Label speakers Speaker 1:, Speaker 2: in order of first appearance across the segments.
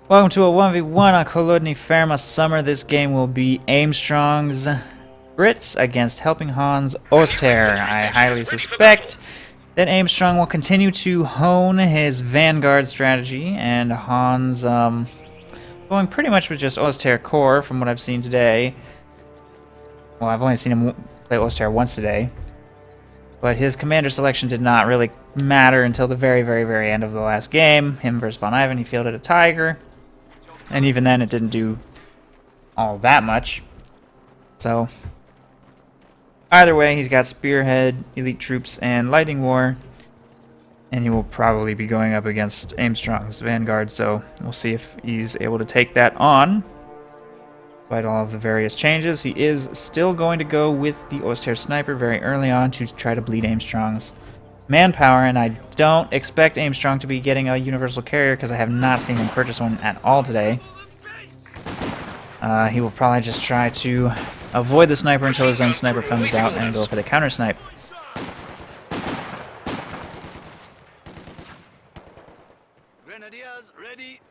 Speaker 1: Welcome to a 1v1 on Kolodny Ferma Summer. This game will be Aimstrong's Brits against HelpingHans Oster. I highly suspect that Aimstrong will continue to hone his Vanguard strategy, and Hans going pretty much with just Oster core from what I've seen today. Well, I've only seen him play Oster once today, but his commander selection did not really matter until the very end of the last game. Him versus Von Ivan, he fielded a Tiger. And even then, it didn't do all that much. So, either way, he's got Spearhead, Elite Troops, and Lightning War. And he will probably be going up against Aimstrong's Vanguard, so we'll see if he's able to take that on. Despite all of the various changes, he is still going to go with the Oster Sniper very early on to try to bleed Aimstrong's manpower, and I don't expect Aimstrong to be getting a universal carrier because I have not seen him purchase one at all today. He will probably just try to avoid the sniper until his own sniper comes out and go for the counter snipe.
Speaker 2: Grenadiers ready.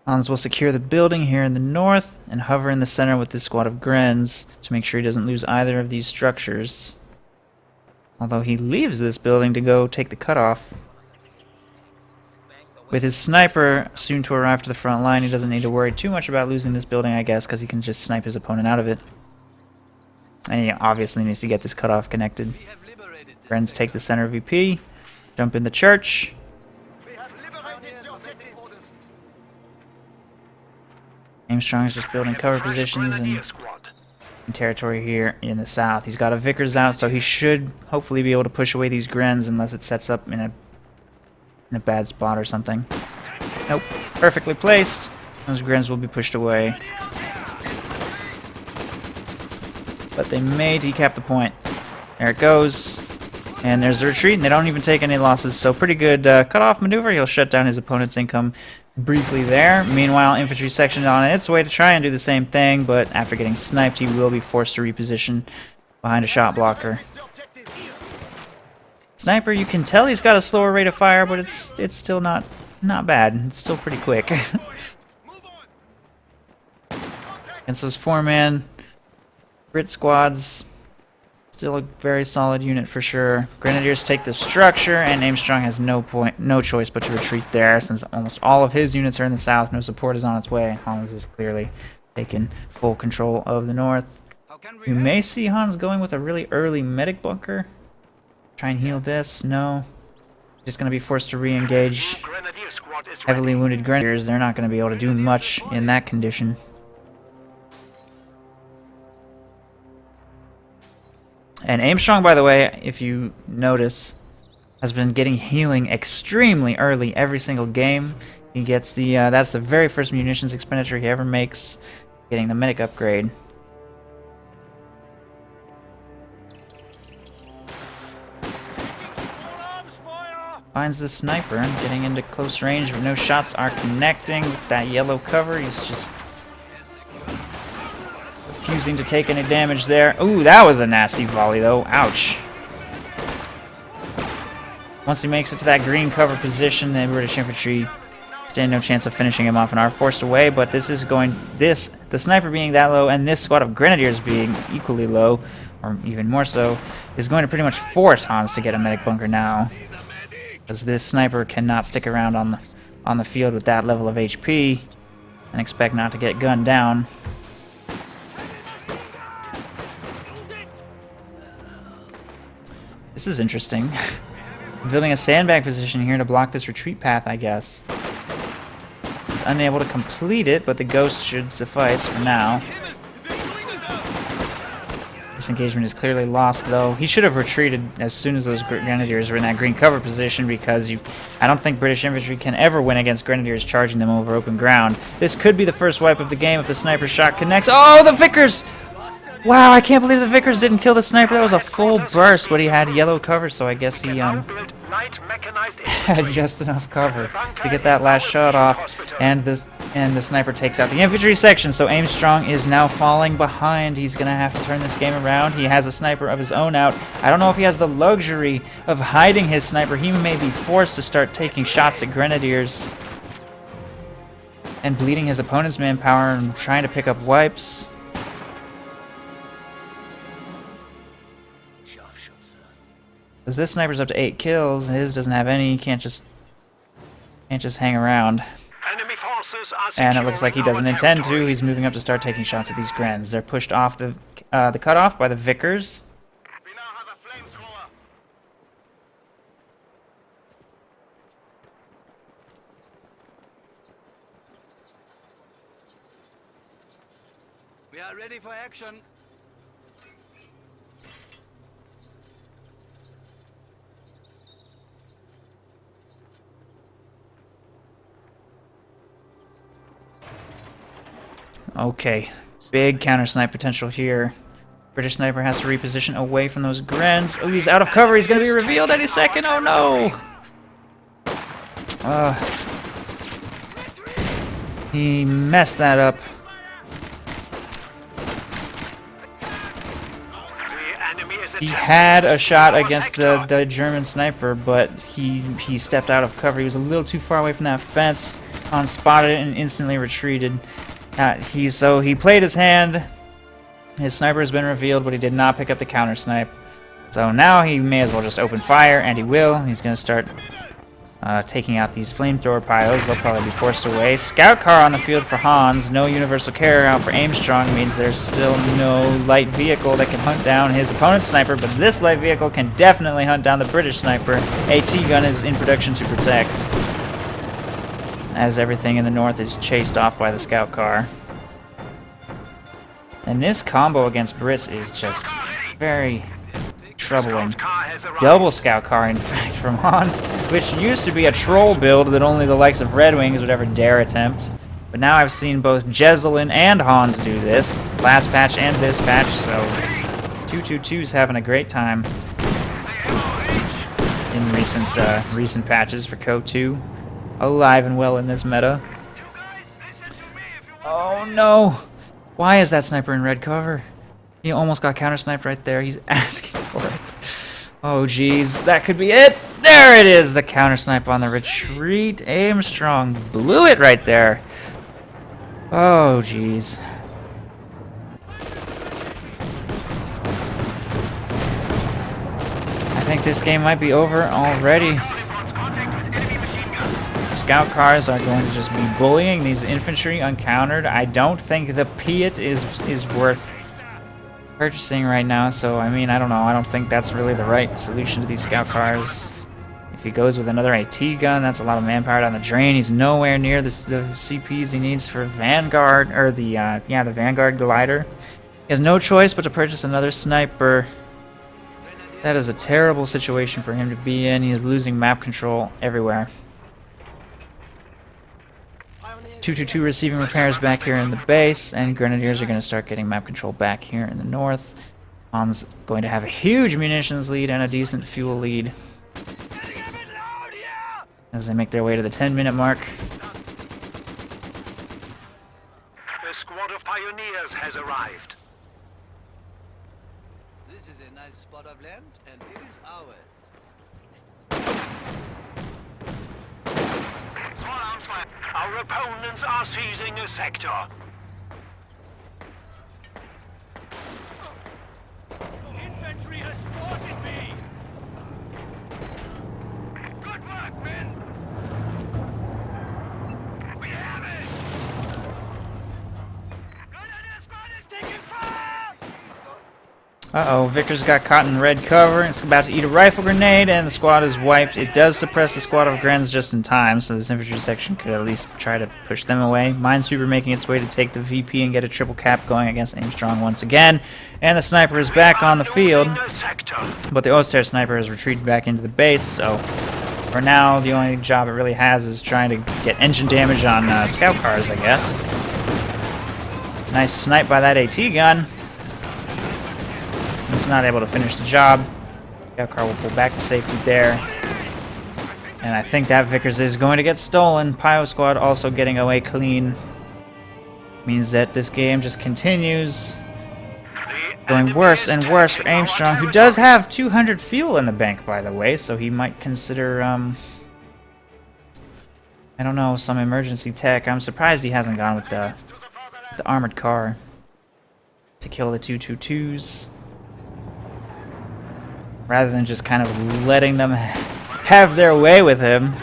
Speaker 1: Hans will secure the building here in the north and hover in the center with this squad of Grens to make sure he doesn't lose either of these structures. Although he leaves this building to go take the cutoff. With his sniper soon to arrive to the front line, he doesn't need to worry too much about losing this building, I guess, because he can just snipe his opponent out of it. And he obviously needs to get this cutoff connected. Grens take the center VP, jump in the church. Aimstrong is just building cover positions and territory here in the south. He's got a Vickers out, so he should hopefully be able to push away these Grens unless it sets up in a bad spot or something. Nope, perfectly placed. Those Grens will be pushed away. But they may decap the point. There it goes. And there's a retreat, and they don't even take any losses, so pretty good cutoff maneuver. He'll shut down his opponent's income briefly there. Meanwhile, infantry section on its way to try and do the same thing, but after getting sniped, he will be forced to reposition behind a shot blocker. Sniper, you can tell he's got a slower rate of fire, but it's still not bad. It's still pretty quick. Against those 4-man Brit squads, still a very solid unit for sure. Grenadiers take the structure, and Aimstrong has no choice but to retreat there, since almost all of his units are in the south. No support is on its way. Hans has clearly taken full control of the north. You may see Hans going with a really early medic bunker. Try and heal this. No. Just going to be forced to re-engage heavily wounded Grenadiers. They're not going to be able to do much in that condition. And Aimstrong, by the way, if you notice, has been getting healing extremely early every single game. He gets the, that's the very first munitions expenditure he ever makes, getting the medic upgrade. Finds the sniper, getting into close range, but no shots are connecting with that yellow cover. He's just refusing to take any damage there. Ooh, that was a nasty volley, though. Ouch. Once he makes it to that green cover position, the British infantry stand no chance of finishing him off and are forced away, but this is going... the sniper being that low and this squad of Grenadiers being equally low, or even more so, is going to pretty much force Hans to get a medic bunker now. Because this sniper cannot stick around on the field with that level of HP and expect not to get gunned down. This is interesting. Building a sandbag position here to block this retreat path, I guess. He's unable to complete it, but the ghost should suffice for now. This engagement is clearly lost, though. He should have retreated as soon as those Grenadiers were in that green cover position, because I don't think British infantry can ever win against Grenadiers charging them over open ground. This could be the first wipe of the game if the sniper shot connects. Oh, the Vickers! Wow, I can't believe the Vickers didn't kill the sniper. That was a full burst, but he had yellow cover, so I guess he
Speaker 2: Light mechanized
Speaker 1: Had just enough cover to get that last shot off, and the sniper takes out the infantry section. So Aimstrong is now falling behind. He's gonna have to turn this game around. He has a sniper of his own out. I don't know if he has the luxury of hiding his sniper. He may be forced to start taking shots at grenadiers and bleeding his opponent's manpower and trying to pick up wipes. Because this sniper's up to 8 kills, his doesn't have any. He can't just hang around. And it looks like he doesn't intend to. He's moving up to start taking shots at these Grens. They're pushed off the cutoff by the Vickers.
Speaker 2: We now have a flamethrower.
Speaker 3: We are ready for action.
Speaker 1: Okay, big counter snipe potential here. British sniper has to reposition away from those Grens. Oh, he's out of cover. He's going to be revealed any second. Oh, no. He messed that up. He had a shot against the German sniper, but he stepped out of cover. He was a little too far away from that fence, unspotted it, and instantly retreated. He played his hand. His sniper has been revealed, but he did not pick up the counter snipe. So now he may as well just open fire, and he will. He's going to start taking out these flamethrower piles. They'll probably be forced away. Scout car on the field for Hans. No universal carrier out for Aimstrong means there's still no light vehicle that can hunt down his opponent's sniper, but this light vehicle can definitely hunt down the British sniper. AT gun is in production to protect, as everything in the north is chased off by the scout car. And this combo against Brits is just very troubling. Double scout car, in fact, from Hans, which used to be a troll build that only the likes of Red Wings would ever dare attempt. But now I've seen both Jezelin and Hans do this, last patch and this patch, so 222's having a great time in recent patches for Co2. Alive and well in this meta. Oh no! Why is that sniper in red cover? He almost got counter-sniped right there. He's asking for it. Oh jeez, that could be it! There it is! The counter-snipe on the retreat. Aimstrong blew it right there. Oh jeez. I think this game might be over already. Scout cars are going to just be bullying these infantry uncountered. I don't think the Piat is worth purchasing right now, so I mean, I don't know. I don't think that's really the right solution to these scout cars. If he goes with another AT gun, that's a lot of manpower down the drain. He's nowhere near the CPs he needs for Vanguard, or the Vanguard glider. He has no choice but to purchase another sniper. That is a terrible situation for him to be in. He is losing map control everywhere. 222 receiving repairs back here in the base, and Grenadiers are going to start getting map control back here in the north. Han's going to have a huge munitions lead and a decent fuel lead as they make their way to the 10-minute mark.
Speaker 2: The squad of pioneers has arrived.
Speaker 3: This is a nice spot of land, and it is ours.
Speaker 2: Our opponents are seizing a sector. Infantry has spotted me. Good work, men. We have it. Grenadier squad is taking fire.
Speaker 1: Uh-oh, Vickers got caught in red cover. It's about to eat a rifle grenade, and the squad is wiped. It does suppress the squad of Grens just in time, so this infantry section could at least try to push them away. Minesweeper making its way to take the VP and get a triple cap going against Aimstrong once again. And the sniper is back on the field, but the Oster sniper has retreated back into the base, so for now, the only job it really has is trying to get engine damage on scout cars, I guess. Nice snipe by that AT gun. He's not able to finish the job. Scout car will pull back to safety there. And I think that Vickers is going to get stolen. Pyro Squad also getting away clean. Means that this game just continues going worse and worse for Aimstrong, who does have 200 fuel in the bank, by the way, so he might consider, I don't know, some emergency tech. I'm surprised he hasn't gone with the armored car to kill the 222s, rather than just kind of letting them have their way with him,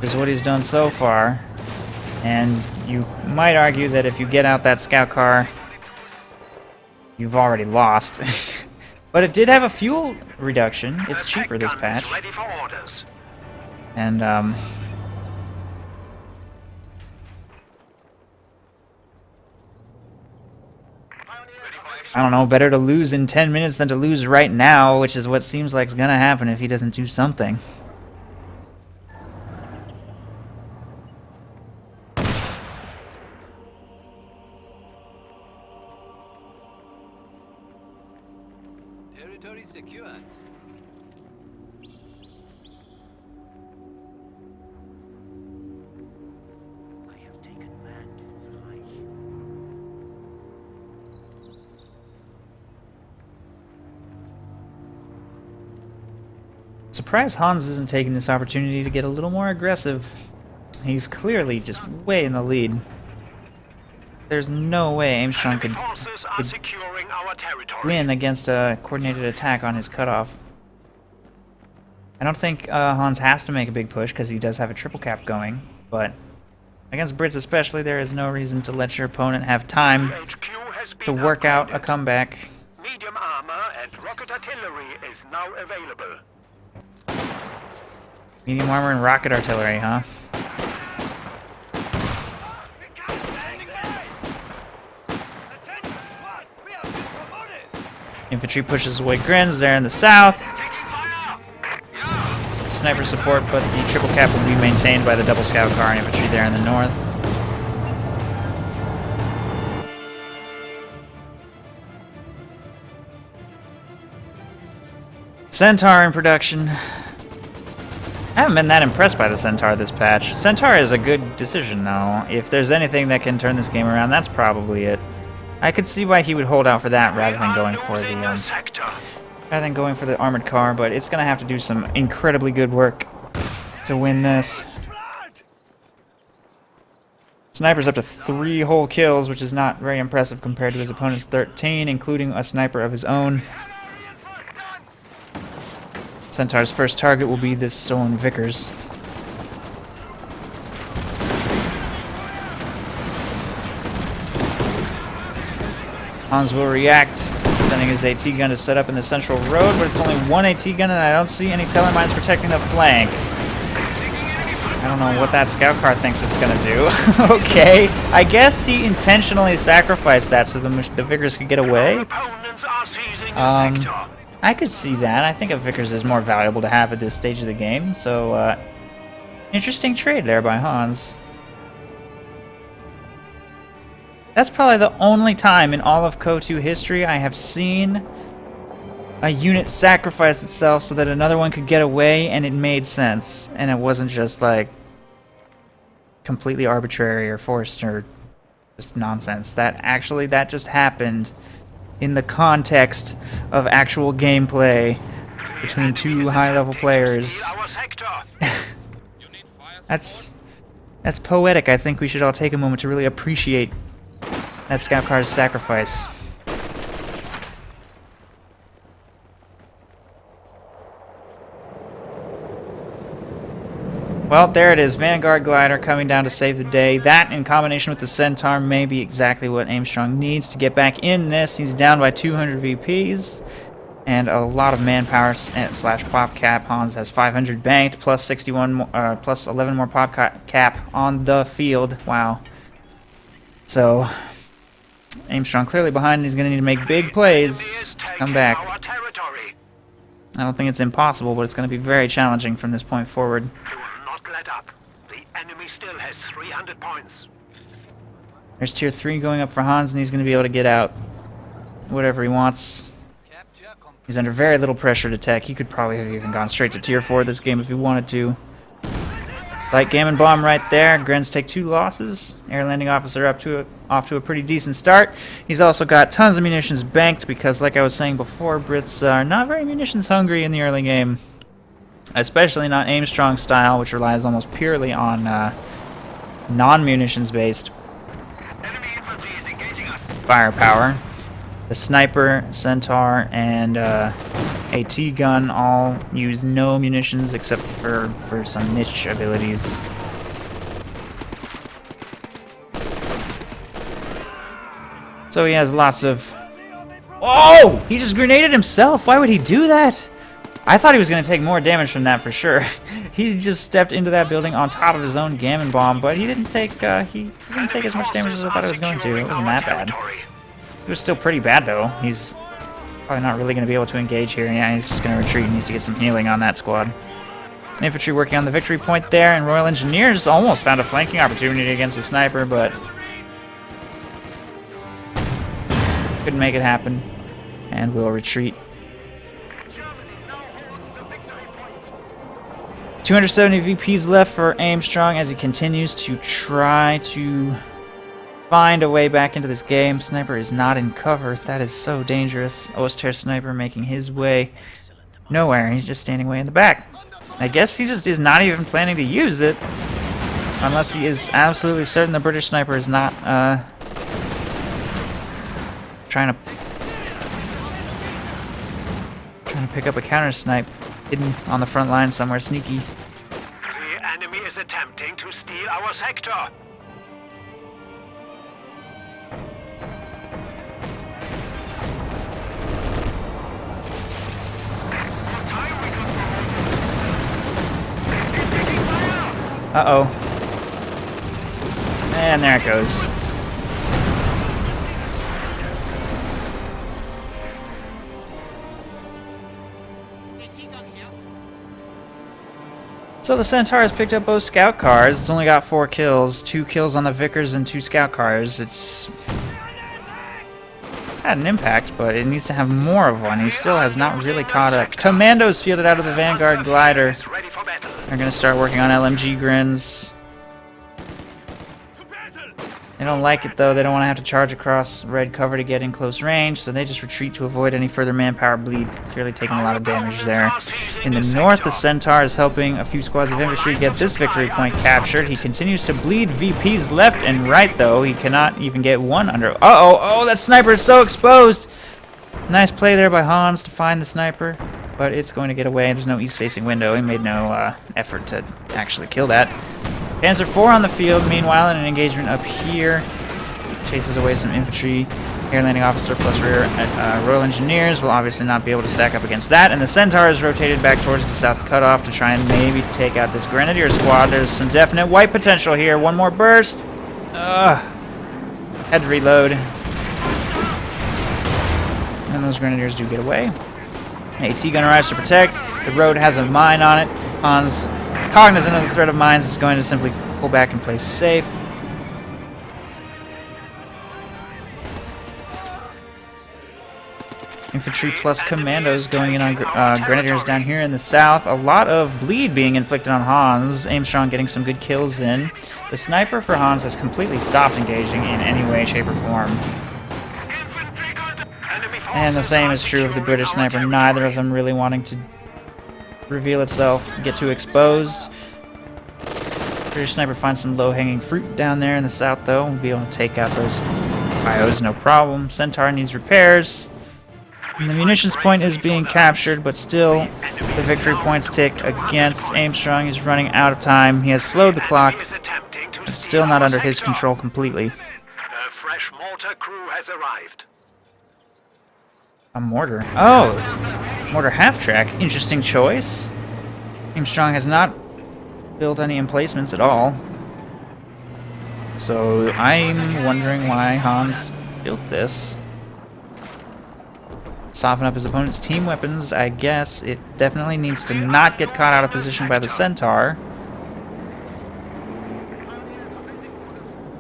Speaker 1: is what he's done so far. And you might argue that if you get out that scout car, you've already lost. But it did have a fuel reduction. It's cheaper this patch. And, I don't know, better to lose in 10 minutes than to lose right now, which is what seems like is gonna happen if he doesn't do something.
Speaker 3: Territory secured.
Speaker 2: I have taken Man's eye.
Speaker 1: Surprised Hans isn't taking this opportunity to get a little more aggressive. He's clearly just way in the lead. There's no way Aimstrong could win against a coordinated attack on his cutoff. I don't think Hans has to make a big push because he does have a triple cap going, but against Brits especially, there is no reason to let your opponent have time to work out a comeback.
Speaker 2: Medium armor and rocket artillery is now available.
Speaker 1: Medium armor and rocket artillery, huh? Infantry pushes away Grins there in the south. Sniper support, but the triple cap will be maintained by the double scout car and infantry there in the north. Centaur in production. I haven't been that impressed by the Centaur this patch. Centaur is a good decision, though. If there's anything that can turn this game around, that's probably it. I could see why he would hold out for that rather than going for the armored car, but it's gonna have to do some incredibly good work to win this. Sniper's up to 3 whole kills, which is not very impressive compared to his opponent's 13, including a sniper of his own. Centaur's first target will be this stolen Vickers. Hans will react, sending his AT gun to set up in the central road, but it's only one AT gun and I don't see any telemines protecting the flank. I don't know what that scout car thinks it's gonna do. Okay, I guess he intentionally sacrificed that so the Vickers could get away. I could see that. I think a Vickers is more valuable to have at this stage of the game, so interesting trade there by Hans. That's probably the only time in all of KO2 history I have seen a unit sacrifice itself so that another one could get away and it made sense. And it wasn't just like completely arbitrary or forced or just nonsense. That just happened in the context of actual gameplay between two high-level players. That's poetic. I think we should all take a moment to really appreciate that scout car's sacrifice. Well, there it is. Vanguard Glider coming down to save the day. That, in combination with the Centaur, may be exactly what Aimstrong needs to get back in this. He's down by 200 VPs and a lot of manpower slash pop cap. Hans has 500 banked, plus 61, plus 11 more pop cap on the field. Wow. So Aimstrong clearly behind, and he's going to need to make big plays to come back. I don't think it's impossible, but it's going to be very challenging from this point forward.
Speaker 2: Not let up. The enemy still has 300 points.
Speaker 1: There's tier 3 going up for Hans, and he's going to be able to get out whatever he wants. He's under very little pressure to tech. He could probably have even gone straight to tier 4 this game if he wanted to. Light Gammon Bomb right there. Grens take 2 losses. Air Landing Officer off to a pretty decent start. He's also got tons of munitions banked because, like I was saying before, Brits are not very munitions hungry in the early game. Especially not Aimstrong style, which relies almost purely on non-munitions based
Speaker 2: Enemy infantry is engaging us.
Speaker 1: firepower. The Sniper, Centaur, and AT gun all use no munitions except for some niche abilities. So he has lots of... Oh! He just grenaded himself! Why would he do that? I thought he was going to take more damage from that for sure. He just stepped into that building on top of his own Gammon Bomb, but he didn't take he didn't take as much damage as I thought he was going to. It wasn't that bad. It was still pretty bad though. He's probably not really going to be able to engage here. Yeah, he's just going to retreat. He needs to get some healing on that squad. Infantry working on the victory point there, and Royal Engineers almost found a flanking opportunity against the Sniper, but couldn't make it happen, and will retreat. 270 VPs left for Aimstrong as he continues to try to find a way back into this game. Sniper is not in cover. That is so dangerous. Oster Sniper making his way nowhere. He's just standing way in the back. I guess he just is not even planning to use it. Unless he is absolutely certain the British Sniper is not trying to pick up a counter snipe hidden on the front line somewhere sneaky.
Speaker 2: The enemy is attempting to steal our sector.
Speaker 1: Uh-oh. And there it goes. So the Centaur has picked up both scout cars. It's only got 4 kills. 2 kills on the Vickers and 2 scout cars. It's had an impact, but it needs to have more of one. He still has not really caught up. Commandos fielded out of the Vanguard glider.
Speaker 2: Ready for battle.
Speaker 1: They're going to start working on LMG Grins. They don't like it though. They don't want to have to charge across red cover to get in close range, so they just retreat to avoid any further manpower bleed. Clearly taking a lot of damage there. In the north, the Centaur is helping a few squads of infantry get this victory point captured. He continues to bleed VPs left and right though. He cannot even get one under. Uh-oh, oh, that sniper is so exposed! Nice play there by Hans to find the sniper, but it's going to get away. There's no east-facing window. He made no effort to actually kill that. Panzer IV on the field, meanwhile, in an engagement up here. Chases away some infantry. Air Landing Officer plus rear Royal Engineers will obviously not be able to stack up against that. And the Centaur is rotated back towards the south cutoff to try and maybe take out this Grenadier squad. There's some definite white potential here. One more burst. Had to reload. And those Grenadiers do get away. AT gun arrives to protect. The road has a mine on it. Hans, cognizant of the threat of mines, is going to simply pull back and play safe. Infantry plus commandos going in on Grenadiers down here in the south. A lot of bleed being inflicted on Hans. Aimstrong getting some good kills in. The sniper for Hans has completely stopped engaging in any way, shape, or form. And the same is true of the British sniper. Neither of them really wanting to reveal itself, get too exposed. British sniper finds some low-hanging fruit down there in the south, though. We'll be able to take out those bios, no problem. Centaur needs repairs. And the munitions point is being captured, but still the victory points tick against Aimstrong. He's running out of time. He has slowed the clock, but still not under his control completely.
Speaker 2: A fresh mortar crew has arrived.
Speaker 1: A mortar. Oh! Mortar half-track. Interesting choice. Aimstrong has not built any emplacements at all. So I'm wondering why Hans built this. Soften up his opponent's team weapons, I guess. It definitely needs to not get caught out of position by the Centaur.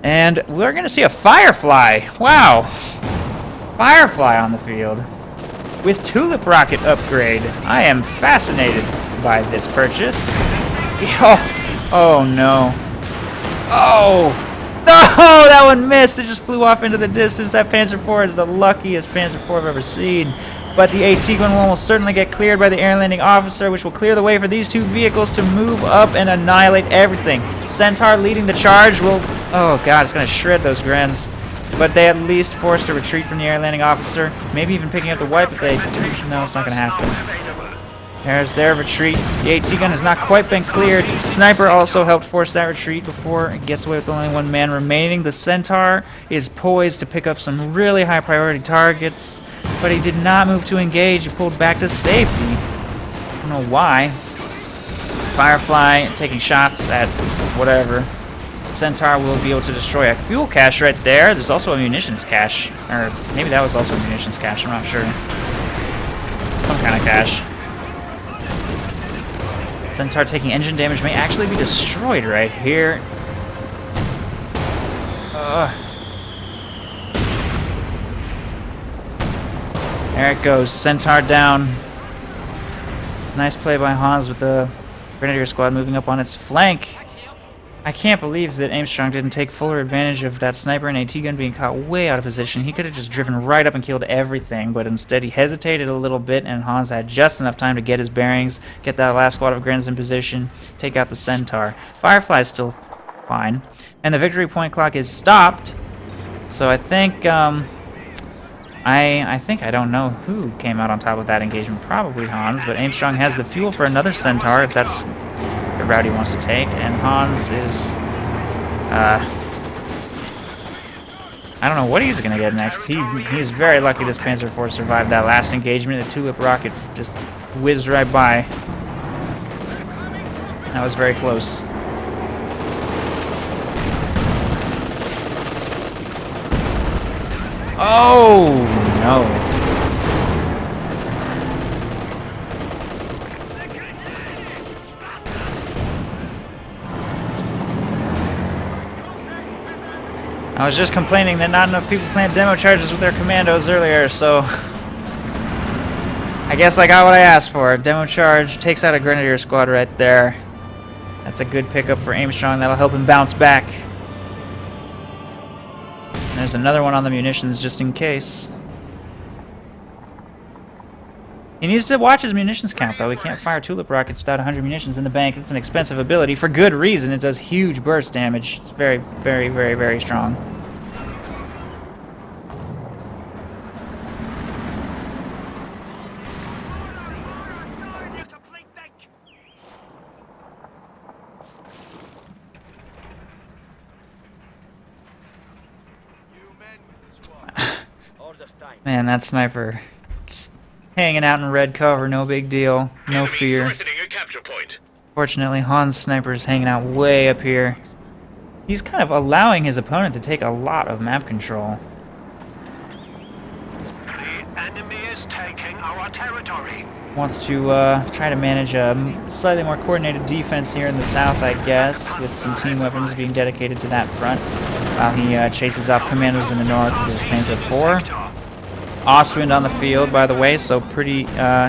Speaker 1: And we're going to see a Firefly. Wow! Firefly on the field. With Tulip Rocket upgrade. I am fascinated by this purchase. Oh, Oh no. Oh! No! That one missed! It just flew off into the distance. That Panzer IV is the luckiest Panzer IV I've ever seen. But the AT gun will almost certainly get cleared by the air landing officer, which will clear the way for these two vehicles to move up and annihilate everything. Centaur leading the charge will... Oh god, it's going to shred those Grens. But they at least forced a retreat from the air landing officer. Maybe even picking up the white, but they... No, it's not going to happen. There's their retreat. The AT gun has not quite been cleared. Sniper also helped force that retreat before it gets away with only one man remaining. The Centaur is poised to pick up some really high priority targets, but he did not move to engage. He pulled back to safety. I don't know why. Firefly taking shots at whatever. Centaur will be able to destroy a fuel cache right there. There's also a munitions cache. Or maybe that was also a munitions cache. I'm not sure. Some kind of cache. Centaur taking engine damage may actually be destroyed right here. There it goes. Centaur down. Nice play by Hans with the Grenadier squad moving up on its flank. I can't believe that Aimstrong didn't take fuller advantage of that sniper and AT gun being caught way out of position. He could have just driven right up and killed everything, but instead he hesitated a little bit, and Hans had just enough time to get his bearings, get that last squad of Grens in position, take out the Centaur. Firefly is still fine, and the victory point clock is stopped. So I think, I don't know who came out on top of that engagement. Probably Hans, but Aimstrong has the fuel for another Centaur if that's the route he wants to take, and Hans is, I don't know what he's gonna get next. He's very lucky this Panzer IV survived that last engagement. The tulip rockets just whizzed right by. That was very close. Oh no. I was just complaining that not enough people plant demo charges with their commandos earlier, so I guess I got what I asked for. Demo charge takes out a Grenadier squad right there. That's a good pickup for Aimstrong. That'll help him bounce back. And there's another one on the munitions just in case. He needs to watch his munitions count, though. He can't fire tulip rockets without 100 munitions in the bank. It's an expensive ability for good reason. It does huge burst damage. It's very, very, very, very strong. Man, that sniper just hanging out in red cover, no big deal, no fear. Fortunately, Hans' sniper is hanging out way up here. He's kind of allowing his opponent to take a lot of map control.
Speaker 2: The enemy is taking our territory.
Speaker 1: Wants to try to manage a slightly more coordinated defense here in the south, I guess, with some team weapons being dedicated to that front, while he chases off commandos in the north with his Panzer IV. Ostwind on the field, by the way, so pretty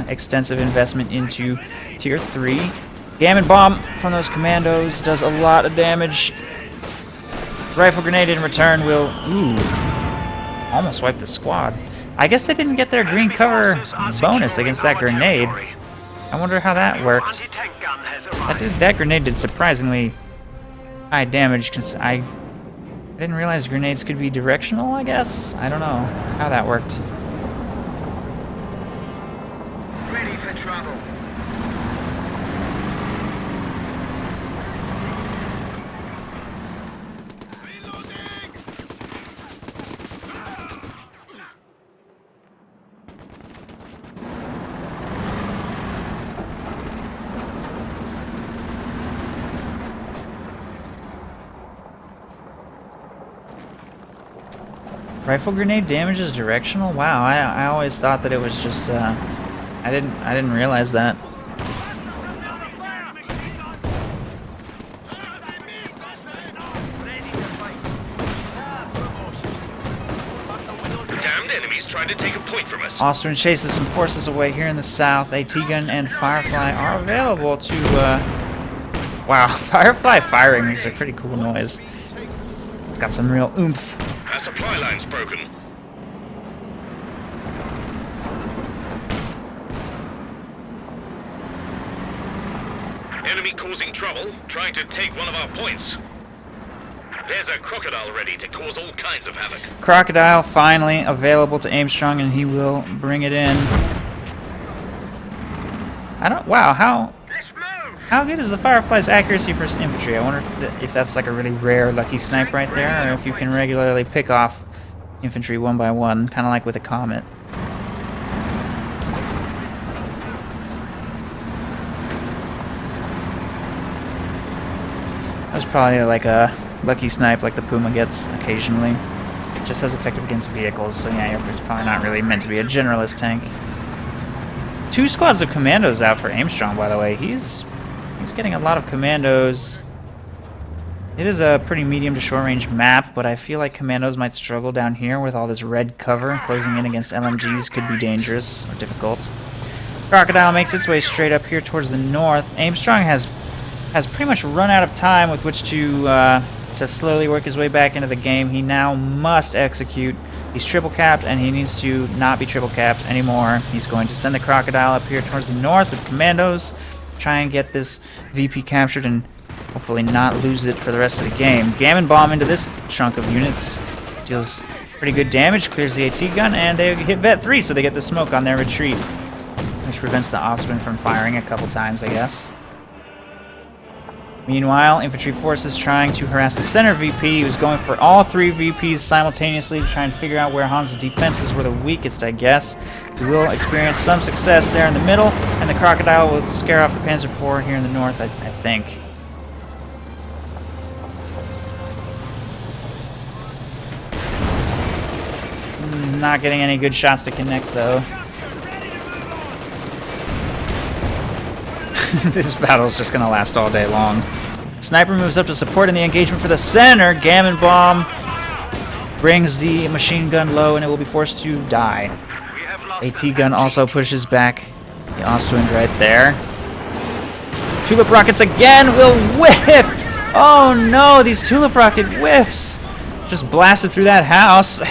Speaker 1: extensive investment into Tier 3. Gammon Bomb from those commandos does a lot of damage. Rifle Grenade in return will, almost wipe the squad. I guess they didn't get their green cover bonus against that grenade. I wonder how that worked. That grenade did surprisingly high damage, because I didn't realize grenades could be directional, I guess? I don't know how that worked.
Speaker 2: Ready for travel.
Speaker 1: Rifle grenade damage is directional? Wow, I always thought that it was just I didn't realize that.
Speaker 2: Damned enemies trying to take a point from us.
Speaker 1: Austrian chases some forces away here in the south. AT gun and Firefly are available to Wow, Firefly firing makes a pretty cool noise. It's got some real oomph.
Speaker 2: Our supply line's broken. Enemy causing trouble, trying to take one of our points. There's a crocodile ready to cause all kinds of havoc.
Speaker 1: Crocodile finally available to Aimstrong, and he will bring it in. Wow, how good is the Firefly's accuracy for infantry? I wonder if that's like a really rare lucky snipe right there, or if you can regularly pick off infantry one by one, kind of like with a Comet. That's probably like a lucky snipe like the Puma gets occasionally. Just as effective against vehicles, so yeah, it's probably not really meant to be a generalist tank. 2 squads of commandos out for Aimstrong, by the way. He's getting a lot of commandos. It is a pretty medium to short range map, but I feel like commandos might struggle down here with all this red cover. Closing in against LMGs could be dangerous or difficult. Crocodile makes its way straight up here towards the north. Aimstrong has pretty much run out of time with which to slowly work his way back into the game. He now must execute. He's triple capped, and he needs to not be triple capped anymore. He's going to send the Crocodile up here towards the north with commandos, try and get this VP captured and hopefully not lose it for the rest of the game. Gammon bomb into this chunk of units. Deals pretty good damage, clears the AT gun, and they hit Vet 3, so they get the smoke on their retreat, which prevents the Ostwind from firing a couple times, I guess. Meanwhile, infantry forces trying to harass the center VP, who's going for all 3 VPs simultaneously to try and figure out where Hans' defenses were the weakest, I guess. We will experience some success there in the middle, and the Crocodile will scare off the Panzer IV here in the north, I think. He's not getting any good shots to connect, though. This battle's just gonna last all day long. Sniper moves up to support in the engagement for the center. Gammon bomb brings the machine gun low, and it will be forced to die. AT gun also pushes back the Ostwind right there. Tulip rockets again will whiff! Oh no, these tulip rocket whiffs! Just blasted through that house.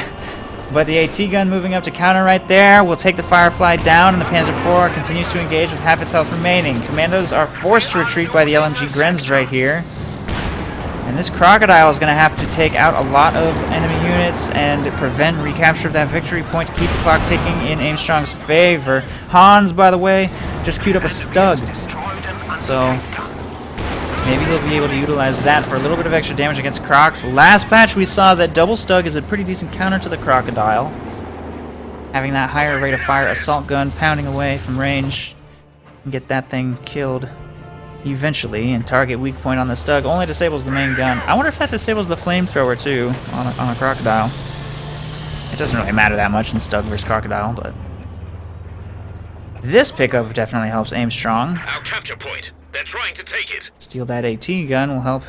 Speaker 1: But the AT gun moving up to counter right there will take the Firefly down, and the Panzer IV continues to engage with half its health remaining. Commandos are forced to retreat by the LMG Grens right here. And this Crocodile is going to have to take out a lot of enemy units and prevent recapture of that victory point to keep the clock ticking in Aimstrong's favor. Hans, by the way, just queued up a Stug. So maybe he'll be able to utilize that for a little bit of extra damage against Crocs. Last patch we saw that double Stug is a pretty decent counter to the Crocodile. Having that higher rate of fire assault gun pounding away from range and get that thing killed eventually, and target weak point on the Stug only disables the main gun. I wonder if that disables the flamethrower too on a Crocodile. It doesn't really matter that much in Stug versus Crocodile, but this pickup definitely helps Aimstrong.
Speaker 2: Our capture point. They're trying to take it.
Speaker 1: Steal that AT gun will help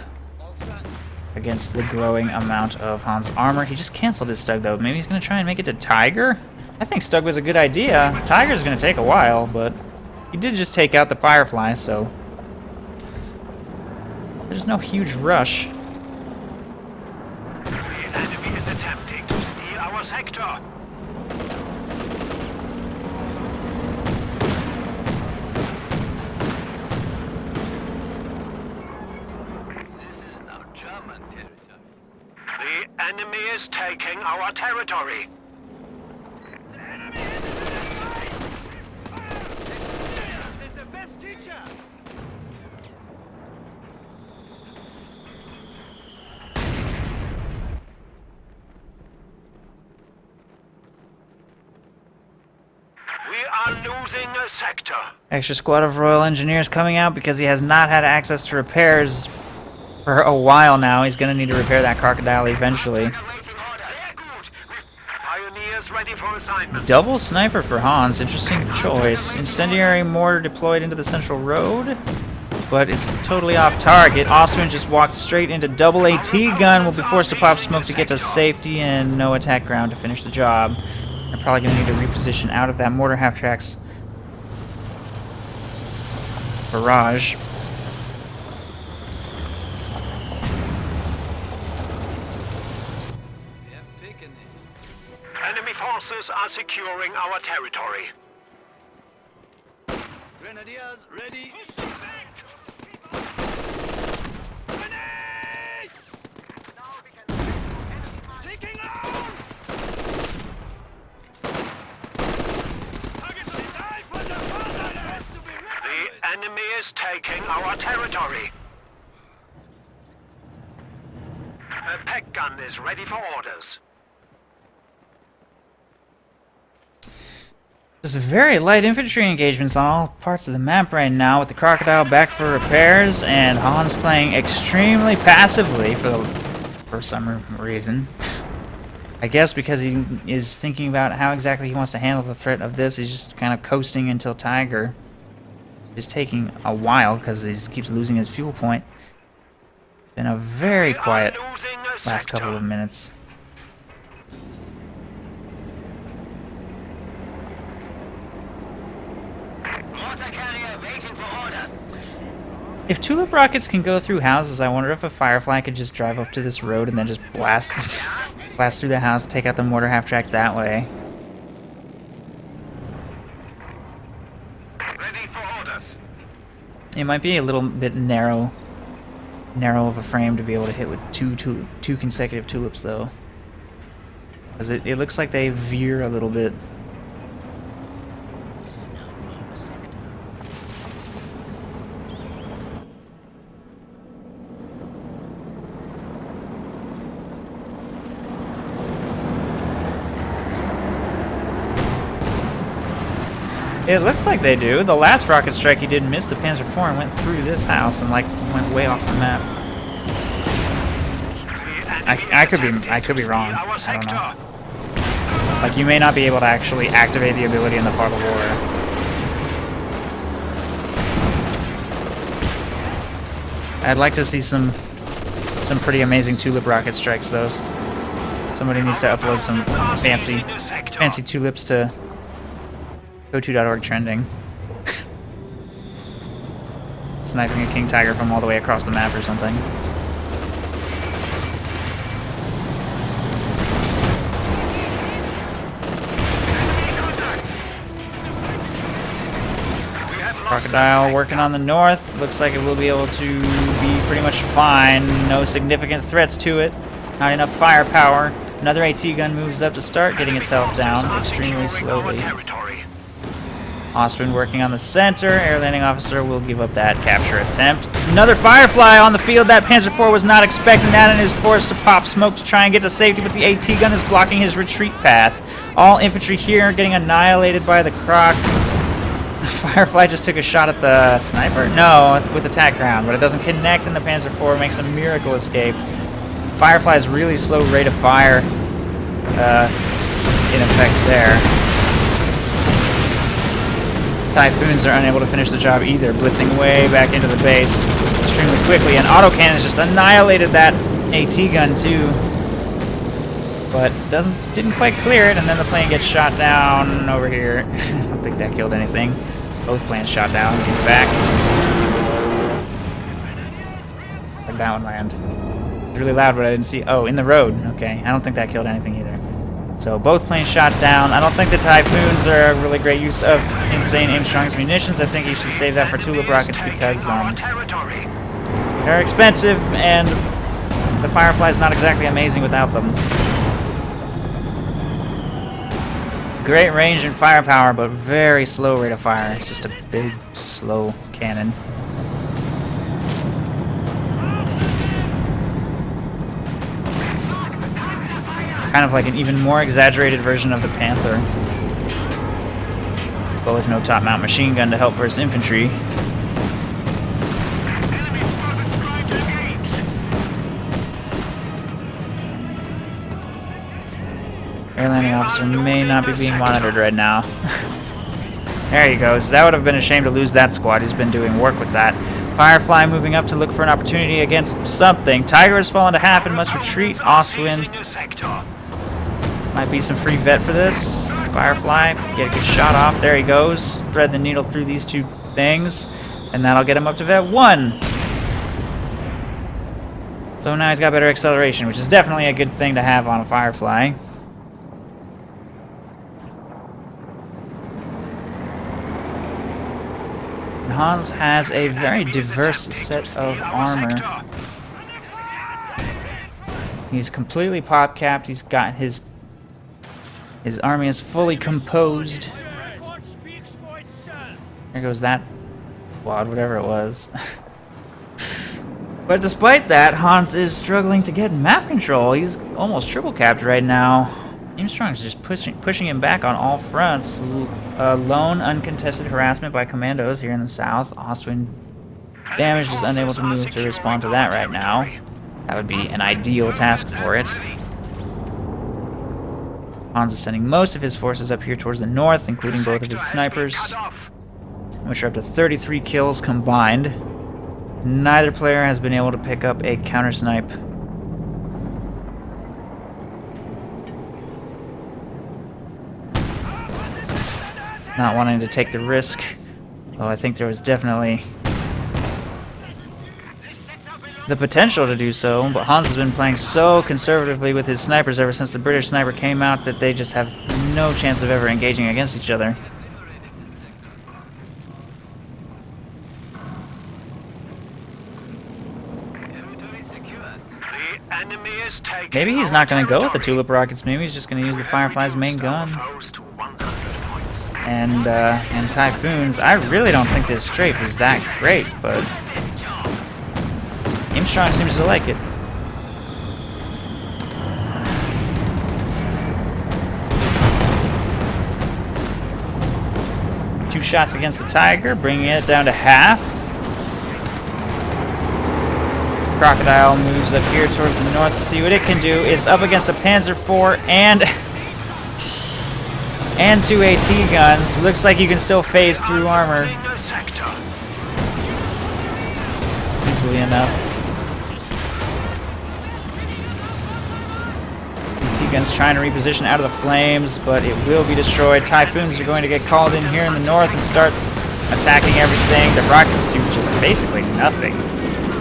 Speaker 1: against the growing amount of Hans' armor. He just canceled his Stug though. Maybe he's going to try and make it to Tiger? I think Stug was a good idea. Tiger's going to take a while, but he did just take out the Firefly, so there's no huge rush.
Speaker 2: The enemy is attempting to steal our sector. The enemy is taking our territory. We are losing a sector.
Speaker 1: Extra squad of Royal Engineers coming out because he has not had access to repairs for a while now. He's going to need to repair that Crocodile eventually.
Speaker 2: Pioneers ready for assignment.
Speaker 1: Double sniper for Hans. Interesting choice. Incendiary mortar deployed into the central road, but it's totally off target. Ostwind just walked straight into double AT gun. Will be forced to pop smoke to get to safety, and no attack ground to finish the job. They're probably going to need to reposition out of that mortar half-tracks barrage.
Speaker 4: securing our territory.
Speaker 3: Grenadiers ready. Taking arms!
Speaker 4: The enemy is taking our territory. A peg gun is ready for orders.
Speaker 1: There's very light infantry engagements on all parts of the map right now, with the Crocodile back for repairs and Hans playing extremely passively for some reason. I guess because he is thinking about how exactly he wants to handle the threat of this. He's just kind of coasting until Tiger is taking a while because he keeps losing his fuel point. Been a very quiet last couple of minutes. If tulip rockets can go through houses, I wonder if a Firefly could just drive up to this road and then just blast through the house, take out the mortar half-track that way.
Speaker 4: Ready for orders.
Speaker 1: It might be a little bit narrow of a frame to be able to hit with two consecutive tulips, though. Because it looks like they veer a little bit. It looks like they do. The last rocket strike he did miss the Panzer IV and went through this house and like went way off the map. I could be wrong. I don't know. Like, you may not be able to actually activate the ability in the fog of war. I'd like to see some pretty amazing tulip rocket strikes, though. Somebody needs to upload some fancy tulips to go2.org trending. Sniping a King Tiger from all the way across the map or something. Crocodile working on the north. Looks like it will be able to be pretty much fine. No significant threats to it. Not enough firepower. Another AT gun moves up to start getting its health down extremely slowly. Austrian working on the center. Air landing officer will give up that capture attempt. Another Firefly on the field. That Panzer IV was not expecting that and is forced to pop smoke to try and get to safety, but the AT gun is blocking his retreat path. All infantry here are getting annihilated by the Croc. Firefly just took a shot at the sniper. No, with the tac round, but it doesn't connect, and the Panzer IV makes a miracle escape. Firefly's really slow rate of fire in effect there. Typhoons are unable to finish the job either, blitzing way back into the base extremely quickly, and autocannons just annihilated that AT gun too, but didn't quite clear it, and then the plane gets shot down over here. I don't think that killed anything. Both planes shot down, in fact. Like that one land. It was really loud, but I didn't see. Oh, in the road. Okay, I don't think that killed anything either. So both planes shot down. I don't think the Typhoons are a really great use of insane Aimstrong's munitions. I think you should save that for tulip rockets because they're expensive and the Firefly's not exactly amazing without them. Great range and firepower, but very slow rate of fire. It's just a big, slow cannon. Kind of like an even more exaggerated version of the Panther, but with no top-mount machine gun to help versus infantry. Air landing officer may not be being monitored right now. There he goes. That would have been a shame to lose that squad. He's been doing work with that. Firefly moving up to look for an opportunity against something. Tiger has fallen to half and must retreat. Ostwind. Might be some free vet for this. Firefly, get a good shot off. There he goes. Thread the needle through these two things, and that'll get him up to vet 1. So now he's got better acceleration, which is definitely a good thing to have on a Firefly. Hans has a very diverse set of armor. He's completely pop-capped. He's got his army is fully composed. There goes that quad, whatever it was. But despite that, Hans is struggling to get map control. He's almost triple capped right now. Aimstrong's just pushing him back on all fronts. Lone uncontested harassment by commandos here in the south. Austrian damaged is unable to move to respond to that right now. That would be an ideal task for it. Hans is sending most of his forces up here towards the north, including both of his snipers, which are up to 33 kills combined. Neither player has been able to pick up a counter snipe. Not wanting to take the risk. Well, I think there was definitely the potential to do so, but Hans has been playing so conservatively with his snipers ever since the British sniper came out that they just have no chance of ever engaging against each other. Maybe he's not going to go with the tulip rockets. Maybe he's just going to use the Firefly's main gun. And Typhoons. I really don't think this strafe is that great, but Aimstrong seems to like it. Two shots against the Tiger, bringing it down to half. Crocodile moves up here towards the north to see what it can do. It's up against a Panzer IV and two AT guns. Looks like you can still phase through armor easily enough. AT guns trying to reposition out of the flames, but it will be destroyed. Typhoons are going to get called in here in the north and start attacking everything. The rockets do just basically nothing.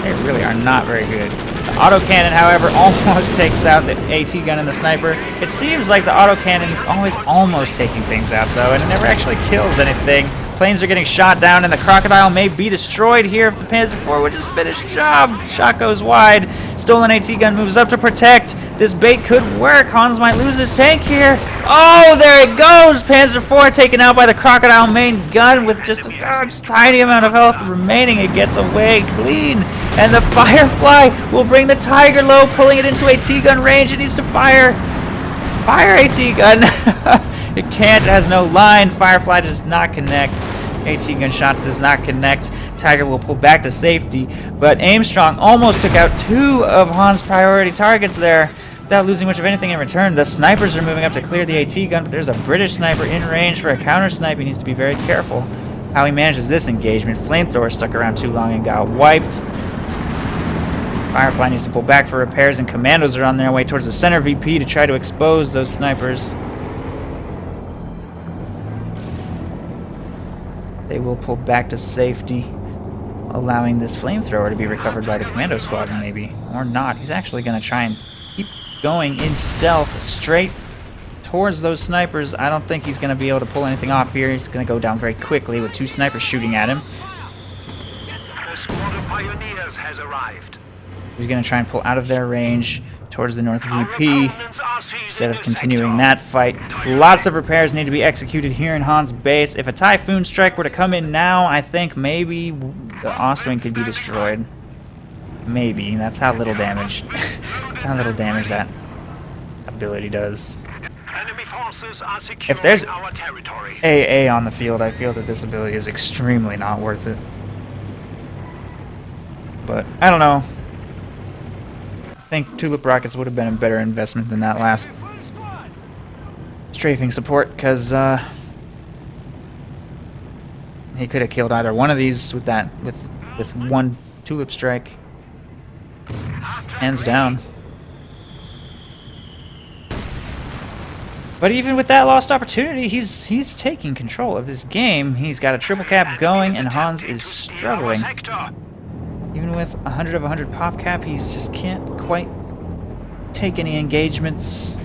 Speaker 1: They really are not very good. The autocannon, however, almost takes out the AT gun and the sniper. It seems like the autocannon is always almost taking things out, though, and it never actually kills anything. Planes are getting shot down, and the Crocodile may be destroyed here if the Panzer IV would just finish the job. Shot goes wide. Stolen AT gun moves up to protect. This bait could work. Hans might lose his tank here. Oh, there it goes! Panzer IV taken out by the Crocodile main gun with just a tiny amount of health remaining. It gets away clean. And the Firefly will bring the Tiger low, pulling it into AT gun range. It needs to fire. Fire AT gun. It can't. It has no line. Firefly does not connect. AT gun shot does not connect. Tiger will pull back to safety. But Aimstrong almost took out two of Hans' priority targets there without losing much of anything in return. The snipers are moving up to clear the AT gun, but there's a British sniper in range for a counter snipe. He needs to be very careful how he manages this engagement. Flamethrower stuck around too long and got wiped. Firefly needs to pull back for repairs, and commandos are on their way towards the center VP to try to expose those snipers. They will pull back to safety, allowing this flamethrower to be recovered by the commando squad, maybe. Or not. He's actually going to try and keep going in stealth straight towards those snipers. I don't think he's going to be able to pull anything off here. He's going to go down very quickly with two snipers shooting at him.
Speaker 4: The squad of pioneers has arrived.
Speaker 1: He's going to try and pull out of their range towards the north VP instead of continuing that fight. Lots of repairs need to be executed here in Hans' base. If a Typhoon strike were to come in now, I think maybe the Ostwing could be destroyed. Maybe. That's how little damage. That's how little damage that ability does.
Speaker 4: Enemy forces are securing
Speaker 1: If there's
Speaker 4: our territory.
Speaker 1: AA on the field, I feel that this ability is extremely not worth it. But I don't know. I think tulip rockets would have been a better investment than that last strafing support, because he could have killed either one of these with that with one tulip strike. Hands down. But even with that lost opportunity, he's taking control of this game. He's got a triple cap going, and Hans is struggling. Even with 100 of 100 pop cap, he just can't quite take any engagements.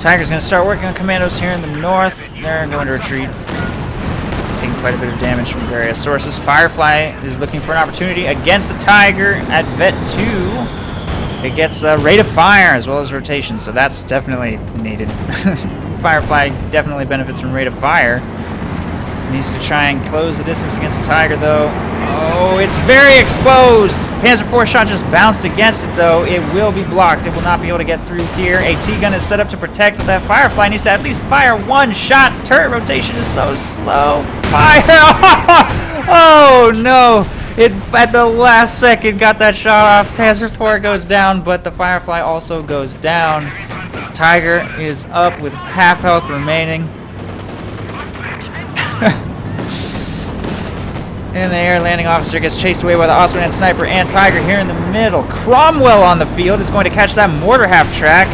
Speaker 1: Tiger's going to start working on commandos here in the north. They're going to retreat. Taking quite a bit of damage from various sources. Firefly is looking for an opportunity against the Tiger at Vet 2. It gets rate of fire as well as rotation, so that's definitely needed. Firefly definitely benefits from rate of fire. Needs to try and close the distance against the Tiger, though. Oh, it's very exposed! Panzer IV shot just bounced against it, though. It will be blocked. It will not be able to get through here. A T-gun is set up to protect, but that Firefly needs to at least fire one shot. Turret rotation is so slow. Fire! Oh, no! It, at the last second, got that shot off. Panzer IV goes down, but the Firefly also goes down. Tiger is up with half health remaining. And the air landing officer gets chased away by the Austrian sniper and Tiger here in the middle. Cromwell on the field is going to catch that mortar half-track,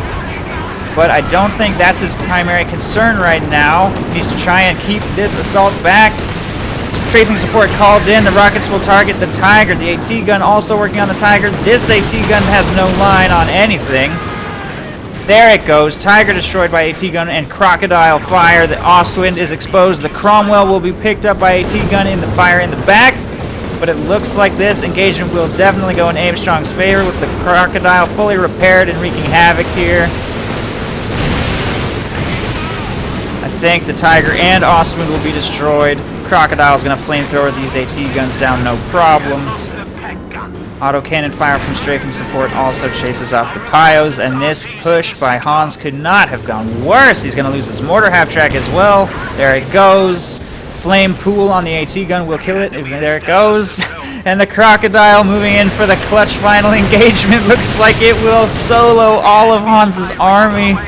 Speaker 1: but I don't think that's his primary concern right now. He needs to try and keep this assault back. Strafing support called in. The rockets will target the Tiger. The AT gun also working on the Tiger. This AT gun has no line on anything. There it goes. Tiger destroyed by AT gun and Crocodile fire. The Ostwind is exposed. The Cromwell will be picked up by AT gun in the fire in the back. But it looks like this engagement will definitely go in Aimstrong's favor with the Crocodile fully repaired and wreaking havoc here. I think the Tiger and Ostwind will be destroyed. Crocodile's going to flamethrower these AT guns down, no problem. Autocannon fire from strafing support also chases off the Pios, and this push by Hans could not have gone worse. He's going to lose his mortar half-track as well. There it goes. Flame pool on the AT gun will kill it. There it goes. And the Crocodile moving in for the clutch final engagement. Looks like it will solo all of Hans's army.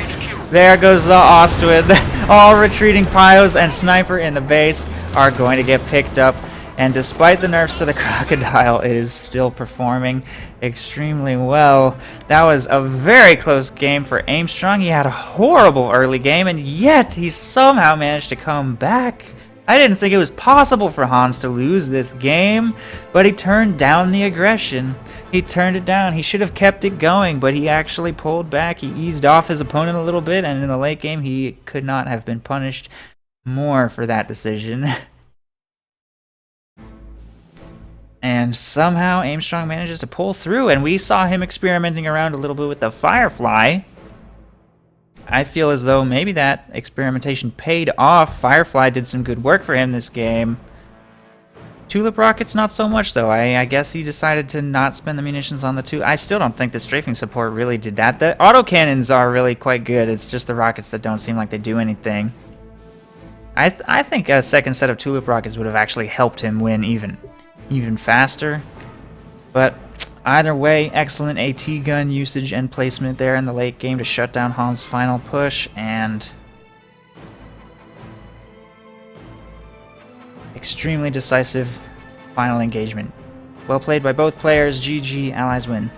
Speaker 1: There goes the Ostwind. All retreating Pios and Sniper in the base are going to get picked up. And despite the nerfs to the Crocodile, it is still performing extremely well. That was a very close game for Aimstrong. He had a horrible early game, and yet he somehow managed to come back. I didn't think it was possible for Hans to lose this game, but he turned down the aggression. He turned it down. He should have kept it going, but he actually pulled back. He eased off his opponent a little bit, and in the late game, he could not have been punished more for that decision. And somehow Aimstrong manages to pull through, and we saw him experimenting around a little bit with the Firefly. I feel as though maybe that experimentation paid off. Firefly did some good work for him this game. Tulip rockets, not so much though. I guess he decided to not spend the munitions on the two. I still don't think the strafing support really did that. The autocannons are really quite good. It's just the rockets that don't seem like they do anything. I think a second set of tulip rockets would have actually helped him win even faster. But either way, excellent AT gun usage and placement there in the late game to shut down Hans' final push, and extremely decisive final engagement. Well played by both players. GG, Allies win.